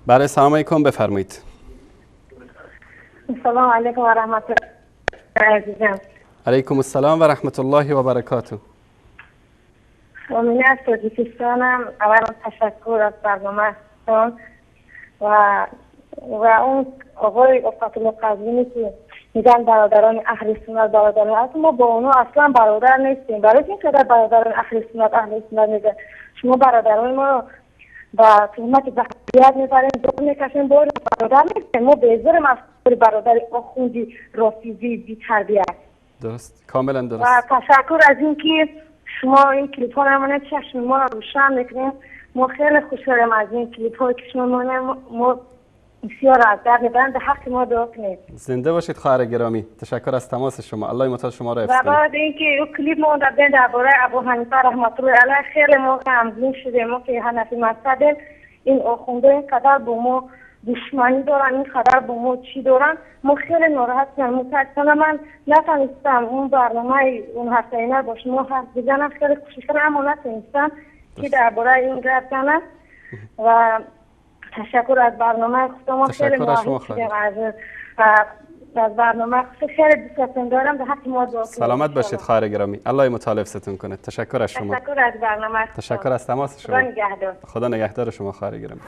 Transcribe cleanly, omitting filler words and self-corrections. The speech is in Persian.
بله سلام علیکم، بفرمایید. سلام علیکم و رحمت الله عزیزم. علیکم السلام و رحمت الله و برکاته. امین از تاجیکستانم. اولا تشکر از برنامه‌تان و اون آقای افتاد قزوینی که میگن برادران اهل سنت برادران، ما با اونا اصلا برادر نیستیم. برای این قدر برادران اهل سنت میگه شما برادران ما رو با تهمت وحشیت میبرین، دور میکشین، بار برادر نیستیم. ما بیزارم از برادر آخوندی رافیزی بی تربیت. درست، کاملا درست. و تشکر از اینکه شما این کلیپ ها رو چشم ما رو روشن میکنین. ما خیلی خوشحالیم از این کلیپ ها که شما ما بسیار از در میبرن. به حق ما دعا کنید. زنده باشید خواهر گرامی. تشکر از تماس شما. الله متعال شما را حفظ و کنه. بعد اینکه اون کلیپ ما درباره ابو حنیفه رحمت الله علیه خیلی ما غمگین شدیم. ما که حنفی مذهبیم، این آخونده اینقدر با ما دشمنی دارن، اینقدر با ما چی دارن، ما خیلی ناراحت شدیم. متاسفانه من نتونستم اون برنامه اون هفته اینه با شما حرف بزنم. خیلی کوشش کردم اما نتونستم که درباره این گپ کنم. و تشکر از برنامه خودم. خیلی ممنون شدم از برنامه. خیلی دوستتون دارم. به حق ما دعا کنید. سلامت باشید خواهر گرامی. الله متعال حفظتون کنه. تشکر از شما. تشکر از برنامه. تشکر از تماس شما. خدا نگهدار. خدا نگهدار شما خواهر گرامی.